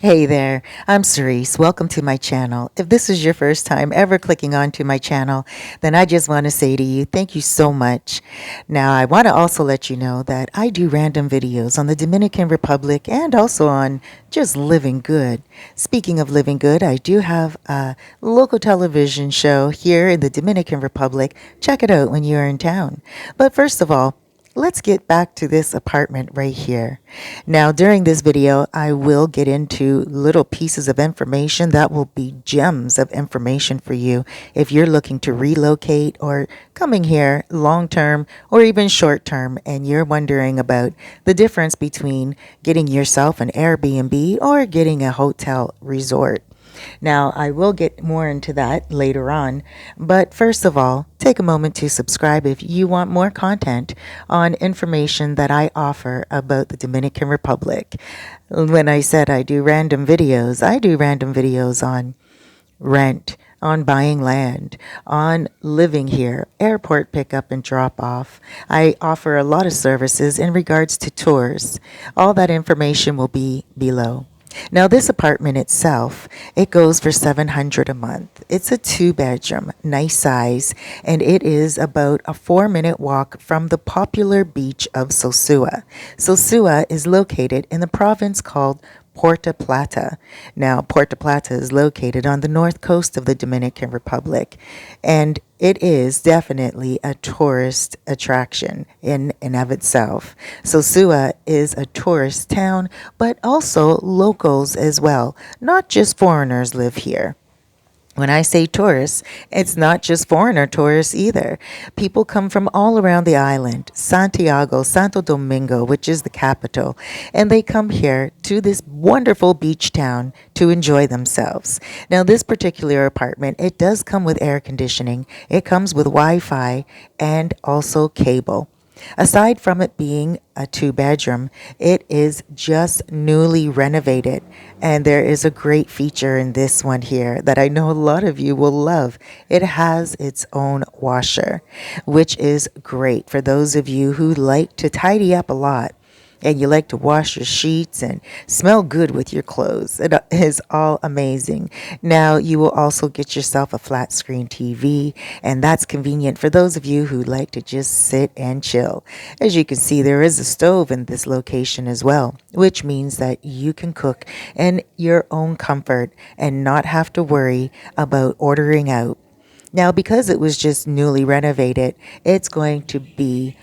Hey there, I'm Cerise. Welcome to my channel. If this is your first time ever clicking onto my channel, then I just want to say to you, thank you so much. Now, I want to also let you know that I do random videos on the Dominican Republic and also on just living good. Speaking of living good, I do have a local television show here in the Dominican Republic. Check it out when you're in town. But first of all, let's get back to this apartment right here. Now, during this video, I will get into little pieces of information that will be gems of information for you if you're looking to relocate or coming here long term or even short term and you're wondering about the difference between getting yourself an Airbnb or getting a hotel resort. Now, I will get more into that later on, but first of all, take a moment to subscribe if you want more content on information that I offer about the Dominican Republic. When I said I do random videos on rent, on buying land, on living here, airport pickup and drop off. I offer a lot of services in regards to tours. All that information will be below. Now this apartment itself, it goes for $700 a month. It's a 2-bedroom, nice size, and it is about a 4-minute walk from the popular beach of Sosua. Sosua is located in the province called Puerto Plata. Now, Puerto Plata is located on the north coast of the Dominican Republic, and it is definitely a tourist attraction in and of itself. Sosua is a tourist town, but also locals as well. Not just foreigners live here. When I say tourists, it's not just foreigner tourists either. People come from all around the island, Santiago, Santo Domingo, which is the capital, and they come here to this wonderful beach town to enjoy themselves. Now, this particular apartment, it does come with air conditioning. It comes with Wi-Fi and also cable. Aside from it being a 2-bedroom, it is just newly renovated. And there is a great feature in this one here that I know a lot of you will love. It has its own washer, which is great for those of you who like to tidy up a lot and you like to wash your sheets and smell good with your clothes. It is all amazing. Now, you will also get yourself a flat screen TV, and that's convenient for those of you who like to just sit and chill. As you can see, there is a stove in this location as well, which means that you can cook in your own comfort and not have to worry about ordering out. Now, because it was just newly renovated, it's going to be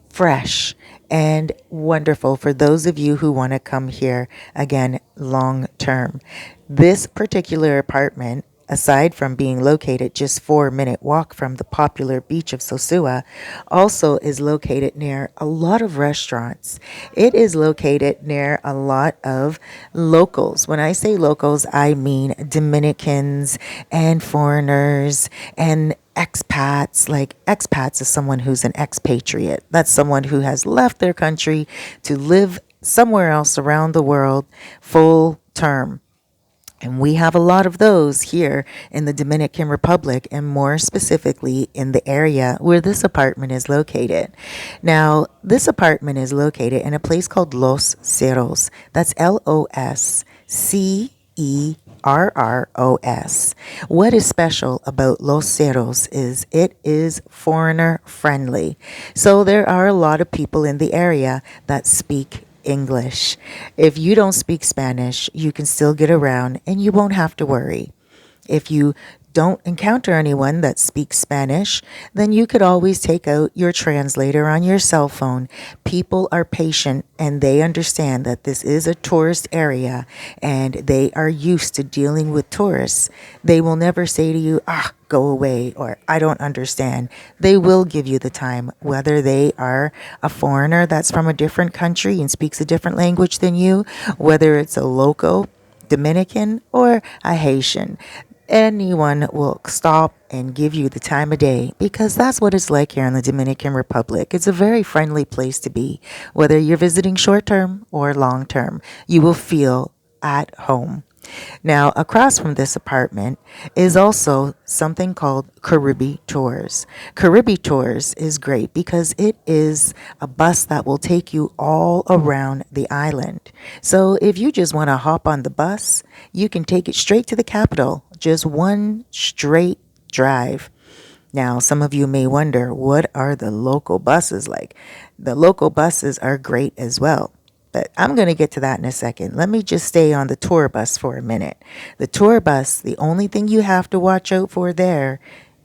fresh and wonderful for those of you who want to come here again long term. This particular apartment, aside from being located just 4-minute walk from the popular beach of Sosua, also is located near a lot of restaurants. It is located near a lot of locals. When I say locals, I mean Dominicans and foreigners and expats. Like, expats is someone who's an expatriate. That's someone who has left their country to live somewhere else around the world full term. And we have a lot of those here in the Dominican Republic, and more specifically in the area where this apartment is located. Now, this apartment is located in a place called Los Cerros. That's LOSCERROS. What is special about Los Cerros is it is foreigner friendly. So there are a lot of people in the area that speak English. If you don't speak Spanish, you can still get around and you won't have to worry. If you don't encounter anyone that speaks Spanish, then you could always take out your translator on your cell phone. People are patient and they understand that this is a tourist area and they are used to dealing with tourists. They will never say to you, go away, or I don't understand. They will give you the time, whether they are a foreigner that's from a different country and speaks a different language than you, whether it's a local Dominican or a Haitian. Anyone will stop and give you the time of day because that's what it's like here in the Dominican Republic. It's a very friendly place to be. Whether you're visiting short term or long term, you will feel at home. Now, across from this apartment is also something called Caribbean Tours. Caribbean Tours is great because it is a bus that will take you all around the island. So if you just want to hop on the bus, you can take it straight to the capital, just one straight drive. Now, some of you may wonder, what are the local buses like? The local buses are great as well. But I'm going to get to that in a second. Let me just stay on the tour bus for a minute. The tour bus, the only thing you have to watch out for there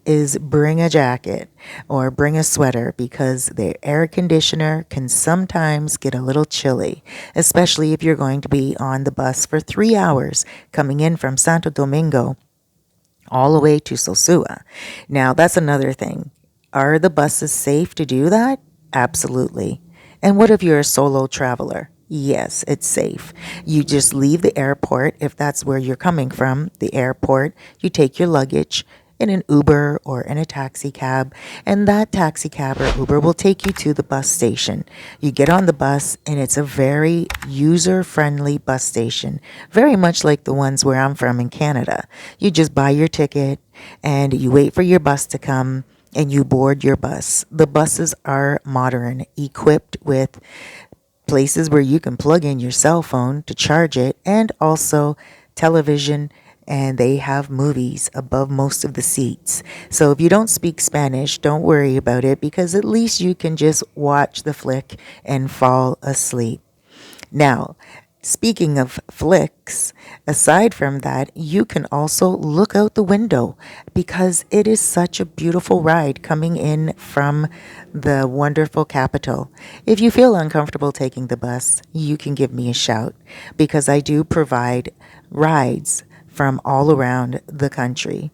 is bring a jacket or bring a sweater because the air conditioner can sometimes get a little chilly, especially if you're going to be on the bus for 3 hours coming in from Santo Domingo all the way to Sosua. Now, that's another thing. Are the buses safe to do that? Absolutely. And what if you're a solo traveler? Yes, it's safe. You just leave the airport, if that's where you're coming from, the airport. You take your luggage in an Uber or in a taxi cab, and that taxi cab or Uber will take you to the bus station. You get on the bus, and it's a very user friendly bus station, very much like the ones where I'm from in Canada. You just buy your ticket and you wait for your bus to come and you board your bus. The buses are modern, equipped with places where you can plug in your cell phone to charge it, and also television, and they have movies above most of the seats. So if you don't speak Spanish, don't worry about it because at least you can just watch the flick and fall asleep. Now, speaking of flicks, aside from that, you can also look out the window because it is such a beautiful ride coming in from the wonderful capital. If you feel uncomfortable taking the bus, you can give me a shout because I do provide rides from all around the country.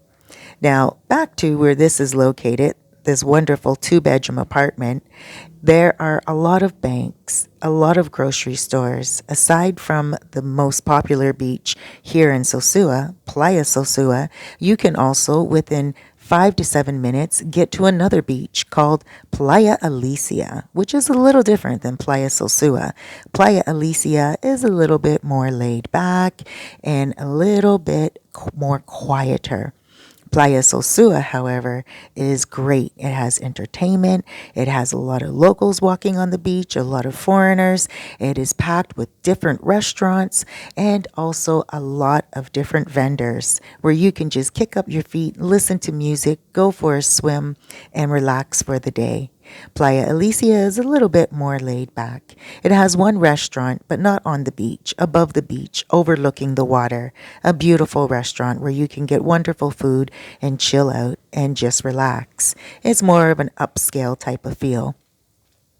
Now, back to where this is located, this wonderful two-bedroom apartment, there are a lot of banks, a lot of grocery stores. Aside from the most popular beach here in Sosua, Playa Sosua, you can also, within 5 to 7 minutes, get to another beach called Playa Alicia, which is a little different than Playa Sosua. Playa Alicia is a little bit more laid back and a little bit more quieter. Playa Sosua, however, is great. It has entertainment. It has a lot of locals walking on the beach, a lot of foreigners. It is packed with different restaurants and also a lot of different vendors where you can just kick up your feet, listen to music, go for a swim, and relax for the day. Playa Alicia is a little bit more laid back. It has one restaurant, but not on the beach, above the beach, overlooking the water. A beautiful restaurant where you can get wonderful food and chill out and just relax. It's more of an upscale type of feel.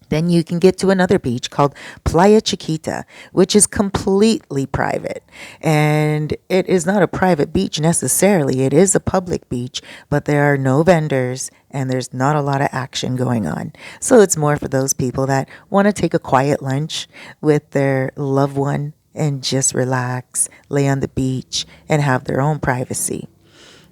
Then you can get to another beach called Playa Chiquita, which is completely private. And it is not a private beach necessarily, it is a public beach, but there are no vendors and there's not a lot of action going on. So it's more for those people that want to take a quiet lunch with their loved one and just relax, lay on the beach, and have their own privacy.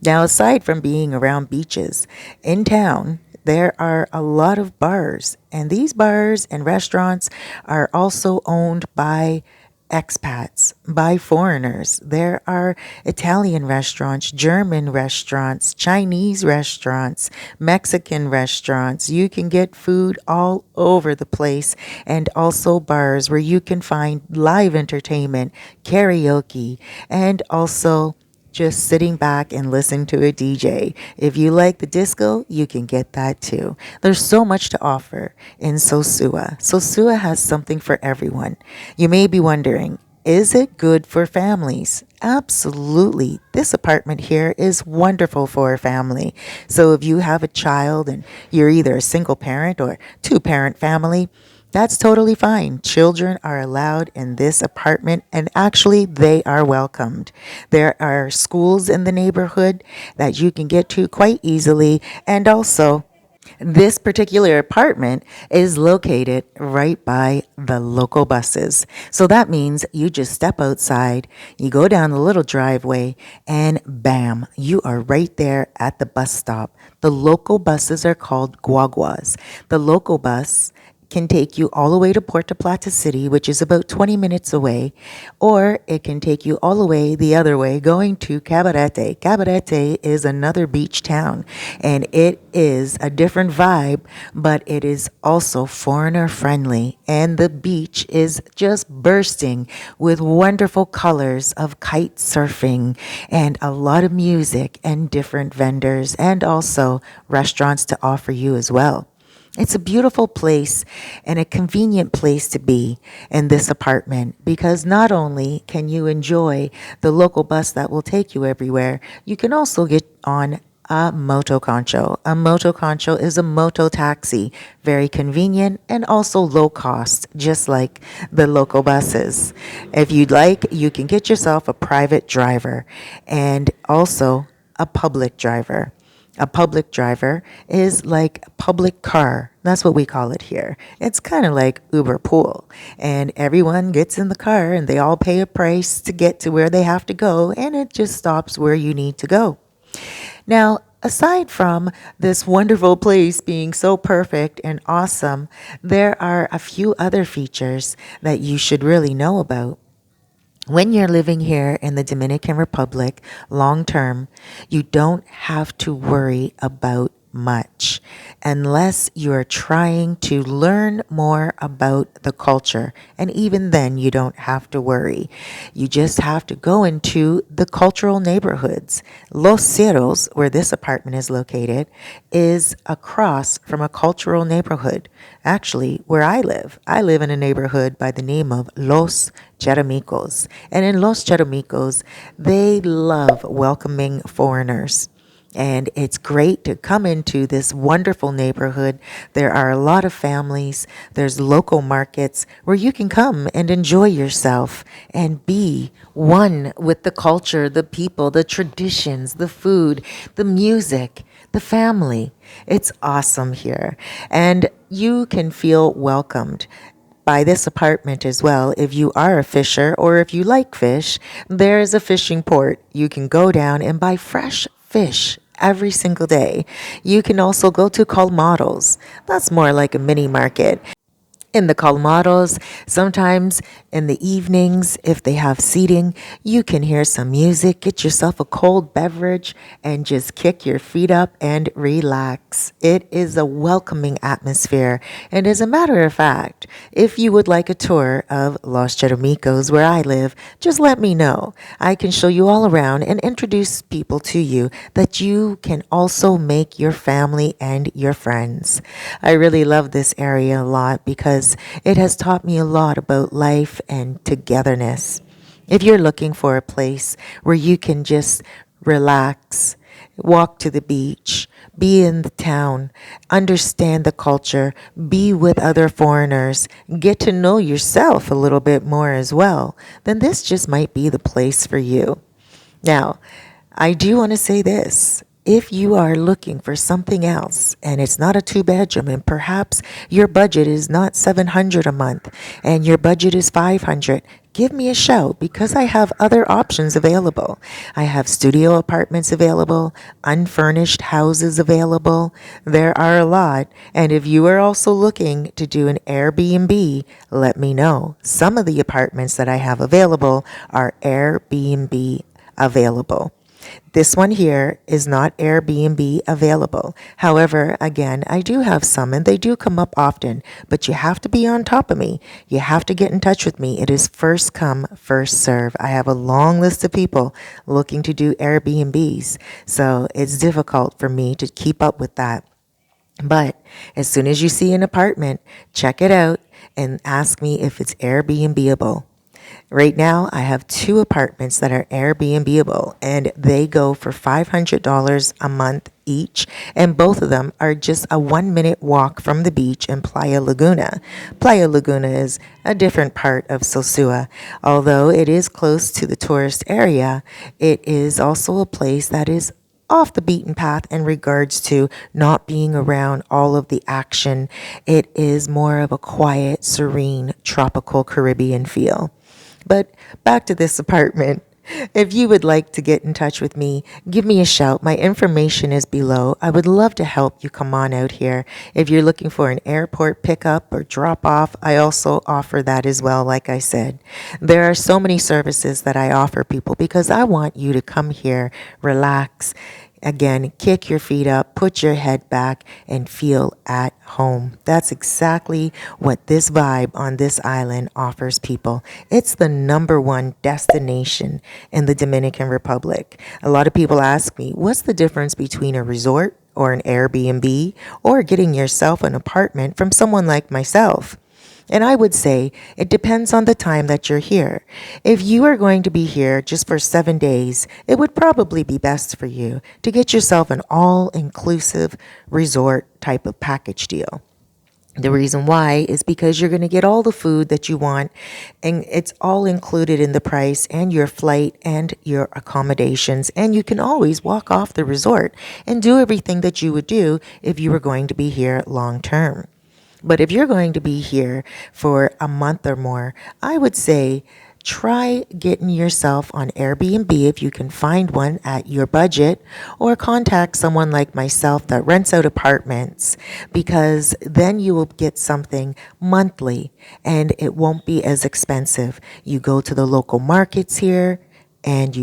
Now, aside from being around beaches, in town, there are a lot of bars, and these bars and restaurants are also owned by expats, by foreigners. There are Italian restaurants, German restaurants, Chinese restaurants, Mexican restaurants. You can get food all over the place, and also bars where you can find live entertainment, karaoke, and also just sitting back and listen to a DJ. If you like the disco, you can get that too. There's so much to offer in Sosua. Sosua has something for everyone. You may be wondering, is it good for families? Absolutely. This apartment here is wonderful for a family. So if you have a child and you're either a single parent or two-parent family, that's totally fine. Children are allowed in this apartment and actually they are welcomed. There are schools in the neighborhood that you can get to quite easily, and also this particular apartment is located right by the local buses. So that means you just step outside, you go down the little driveway, and bam, you are right there at the bus stop. The local buses are called guaguas. The local bus can take you all the way to Puerto Plata City, which is about 20 minutes away, or it can take you all the way the other way, going to Cabarete. Cabarete is another beach town, and it is a different vibe, but it is also foreigner friendly, and the beach is just bursting with wonderful colors of kite surfing and a lot of music and different vendors and also restaurants to offer you as well. It's a beautiful place and a convenient place to be in this apartment because not only can you enjoy the local bus that will take you everywhere, you can also get on a moto concho. A moto concho is a moto taxi, very convenient and also low cost, just like the local buses. If you'd like, you can get yourself a private driver and also a public driver. A public driver is like a public car. That's what we call it here. It's kind of like Uber Pool. And everyone gets in the car and they all pay a price to get to where they have to go, and it just stops where you need to go. Now, aside from this wonderful place being so perfect and awesome, there are a few other features that you should really know about. When you're living here in the Dominican Republic long term, you don't have to worry about much unless you're trying to learn more about the culture. And even then, you don't have to worry. You just have to go into the cultural neighborhoods. Los Cerros, where this apartment is located, is across from a cultural neighborhood. Actually, where I live in a neighborhood by the name of Los Charamicos. And in Los Charamicos, they love welcoming foreigners. And it's great to come into this wonderful neighborhood. There are a lot of families. There's local markets where you can come and enjoy yourself and be one with the culture, the people, the traditions, the food, the music, the family. It's awesome here. And you can feel welcomed by this apartment as well. If you are a fisher or if you like fish, there is a fishing port. You can go down and buy fresh fish every single day. You can also go to Colmados. That's more like a mini market. In the Colmados, sometimes in the evenings, if they have seating, you can hear some music, get yourself a cold beverage, and just kick your feet up and relax. It is a welcoming atmosphere. And as a matter of fact, if you would like a tour of Los Charamicos, where I live, just let me know. I can show you all around and introduce people to you that you can also make your family and your friends. I really love this area a lot because it has taught me a lot about life and togetherness. If you're looking for a place where you can just relax, walk to the beach, be in the town, understand the culture, be with other foreigners, get to know yourself a little bit more as well, then this just might be the place for you. Now, I do want to say this. If you are looking for something else and it's not a two bedroom and perhaps your budget is not 700 a month and your budget is 500, give me a shout because I have other options available. I have studio apartments available, unfurnished houses available. There are a lot. And if you are also looking to do an Airbnb, let me know. Some of the apartments that I have available are Airbnb available. This one here is not Airbnb available. However, again, I do have some and they do come up often, but you have to be on top of me. You have to get in touch with me. It is first come, first serve. I have a long list of people looking to do Airbnbs, so it's difficult for me to keep up with that. But as soon as you see an apartment, check it out and ask me if it's Airbnbable. Right now, I have two apartments that are Airbnbable, and they go for $500 a month each, and both of them are just a 1 minute walk from the beach in Playa Laguna. Playa Laguna is a different part of Sosua. Although it is close to the tourist area, it is also a place that is off the beaten path in regards to not being around all of the action. It is more of a quiet, serene, tropical Caribbean feel. But back to this apartment. If you would like to get in touch with me, give me a shout. My information is below. I would love to help you come on out here. If you're looking for an airport pickup or drop off, I also offer that as well, like I said. There are so many services that I offer people because I want you to come here, relax. Again, kick your feet up, put your head back, and feel at home. That's exactly what this vibe on this island offers people. It's the number one destination in the Dominican Republic. A lot of people ask me, what's the difference between a resort or an Airbnb or getting yourself an apartment from someone like myself? And I would say it depends on the time that you're here. If you are going to be here just for 7 days, it would probably be best for you to get yourself an all-inclusive resort type of package deal. The reason why is because you're going to get all the food that you want, and it's all included in the price and your flight and your accommodations. And you can always walk off the resort and do everything that you would do if you were going to be here long term. But if you're going to be here for a month or more, I would say try getting yourself on Airbnb if you can find one at your budget, or contact someone like myself that rents out apartments, because then you will get something monthly and it won't be as expensive. You go to the local markets here and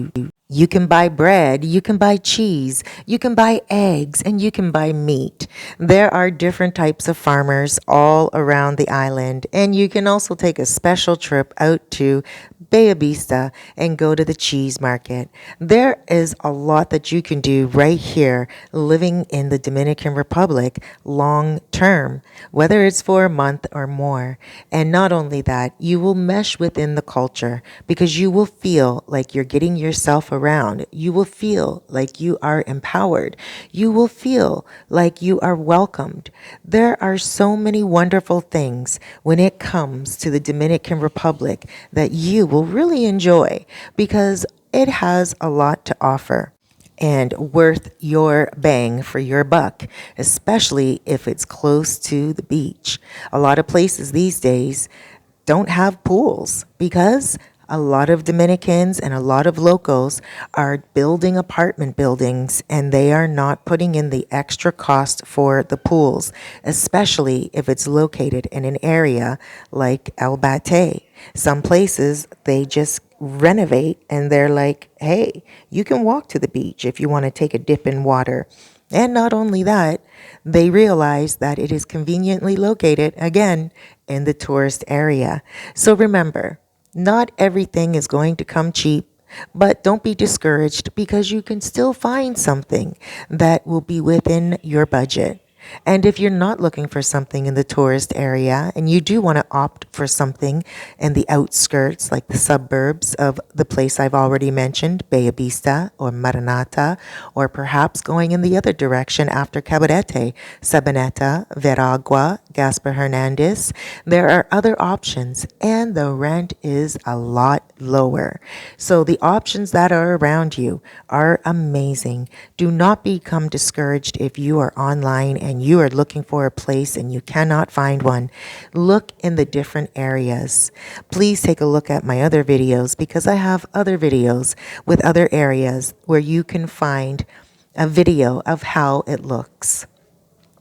you can buy bread, you can buy cheese, you can buy eggs, and you can buy meat. There are different types of farmers all around the island, and you can also take a special trip out to Bay Vista and go to the cheese market. There is a lot that you can do right here living in the Dominican Republic long term, whether it's for a month or more. And not only that, you will mesh within the culture because you will feel like you're getting yourself around. You will feel like you are empowered. You will feel like you are welcomed. There are so many wonderful things when it comes to the Dominican Republic that you will really enjoy because it has a lot to offer and worth your bang for your buck, especially if it's close to the beach. A lot of places these days don't have pools because a lot of Dominicans and a lot of locals are building apartment buildings and they are not putting in the extra cost for the pools, especially if it's located in an area like El Bate. Some places they just renovate and they're like, hey, you can walk to the beach if you want to take a dip in water. And not only that, they realize that it is conveniently located, again, in the tourist area. So remember, not everything is going to come cheap, but don't be discouraged because you can still find something that will be within your budget. And if you're not looking for something in the tourist area and you do want to opt for something in the outskirts, like the suburbs of the place I've already mentioned, Bay Vista or Maranata, or perhaps going in the other direction after Cabarete, Sabaneta, Veragua, Gaspar Hernandez, there are other options and the rent is a lot lower. So the options that are around you are amazing. Do not become discouraged if you are online and you are looking for a place and you cannot find one. Look in the different areas. Please take a look at my other videos because I have other videos with other areas where you can find a video of how it looks.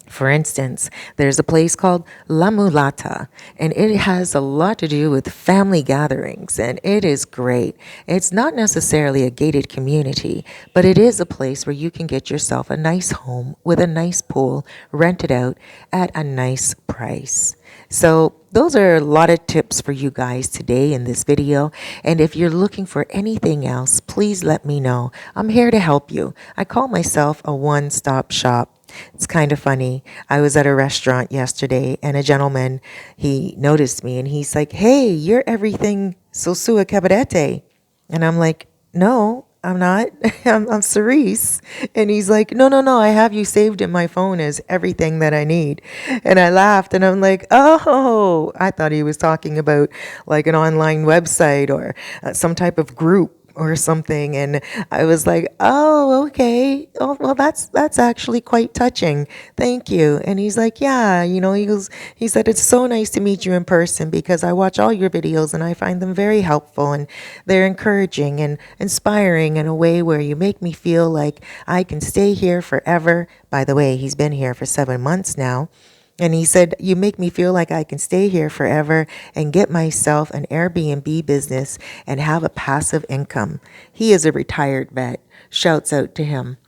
For instance, there's a place called La Mulata, and it has a lot to do with family gatherings, and it is great. It's not necessarily a gated community, but it is a place where you can get yourself a nice home with a nice pool rented out at a nice price. So those are a lot of tips for you guys today in this video. And if you're looking for anything else, please let me know. I'm here to help you. I call myself a one-stop shop. It's kind of funny. I was at a restaurant yesterday and a gentleman, he noticed me and he's like, hey, you're everything Sosua Cabarete. And I'm like, no, I'm not. I'm Cerise. And he's like, no, I have you saved in my phone as everything that I need. And I laughed and I'm like, oh, I thought he was talking about like an online website or some type of group. or something. And I was like, oh, okay. Oh, well, that's actually quite touching. Thank you. And he's like, yeah, he said, it's so nice to meet you in person because I watch all your videos and I find them very helpful and they're encouraging and inspiring in a way where you make me feel like I can stay here forever. By the way, he's been here for 7 months now. And he said, you make me feel like I can stay here forever and get myself an Airbnb business and have a passive income. He is a retired vet. Shouts out to him.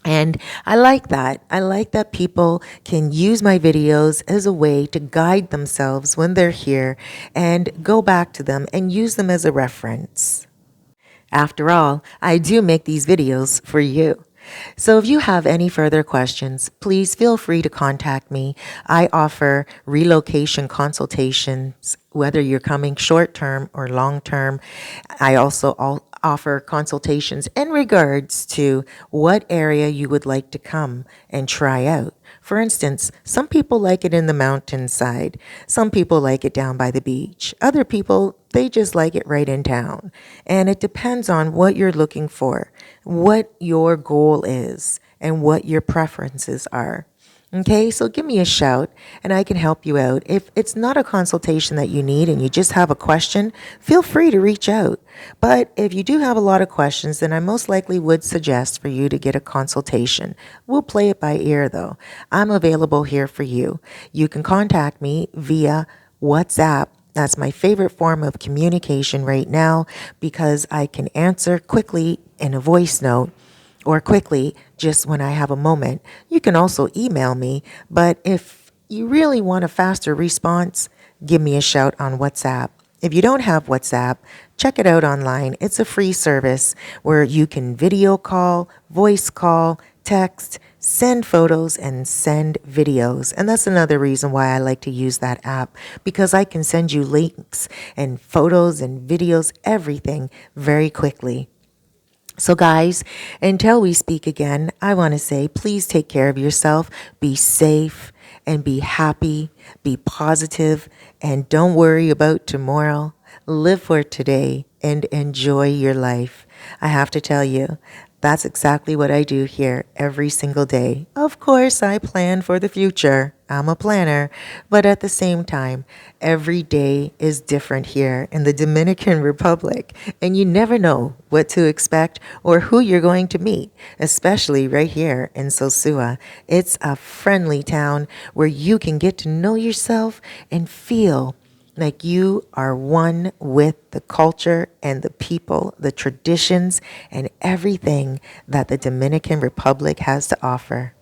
And I like that. I like that people can use my videos as a way to guide themselves when they're here and go back to them and use them as a reference. After all, I do make these videos for you. So if you have any further questions, please feel free to contact me. I offer relocation consultations, whether you're coming short term or long term. I also offer consultations in regards to what area you would like to come and try out. For instance, some people like it in the mountainside. Some people like it down by the beach. Other people, they just like it right in town. And it depends on what you're looking for, what your goal is, and what your preferences are. Okay, so give me a shout and I can help you out. If it's not a consultation that you need and you just have a question, feel free to reach out. But if you do have a lot of questions, then I most likely would suggest for you to get a consultation. We'll play it by ear though. I'm available here for you. You can contact me via WhatsApp. That's my favorite form of communication right now because I can answer quickly in a voice note or quickly just when I have a moment. You can also email me, but if you really want a faster response, give me a shout on WhatsApp. If you don't have WhatsApp, check it out online. It's a free service where you can video call, voice call, text, send photos, and send videos. And that's another reason why I like to use that app because I can send you links and photos and videos, everything very quickly. So guys, until we speak again, I want to say, please take care of yourself, be safe, and be happy, be positive, and don't worry about tomorrow. Live for today and enjoy your life. I have to tell you, that's exactly what I do here every single day. Of course, I plan for the future. I'm a planner, but at the same time, every day is different here in the Dominican Republic, and you never know what to expect or who you're going to meet, especially right here in Sosua. It's a friendly town where you can get to know yourself and feel like you are one with the culture and the people, the traditions, and everything that the Dominican Republic has to offer.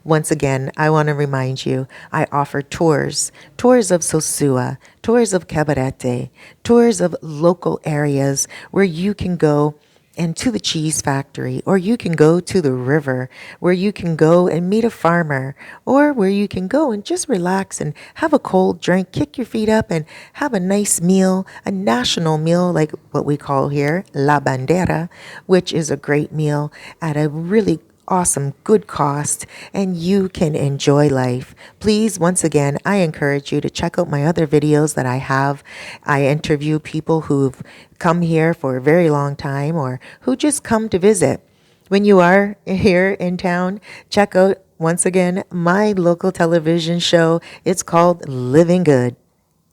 Once again, I want to remind you, I offer tours of Sosua, tours of Cabarete, tours of local areas where you can go and to the cheese factory, or you can go to the river, where you can go and meet a farmer, or where you can go and just relax and have a cold drink, kick your feet up and have a nice meal, a national meal like what we call here, La Bandera, which is a great meal at a really awesome, good cost, and you can enjoy life. Please, once again, I encourage you to check out my other videos that I have. I interview people who've come here for a very long time or who just come to visit. When you are here in town, check out, once again, my local television show. It's called Living Good.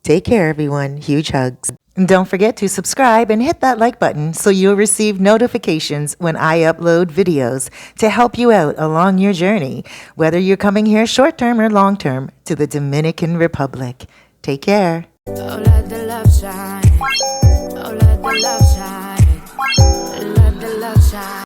Take care, everyone. Huge hugs. And don't forget to subscribe and hit that like button so you'll receive notifications when I upload videos to help you out along your journey, whether you're coming here short term or long term to the Dominican Republic. Take care. Oh, let the love shine. Oh, let the love shine. Let the love shine.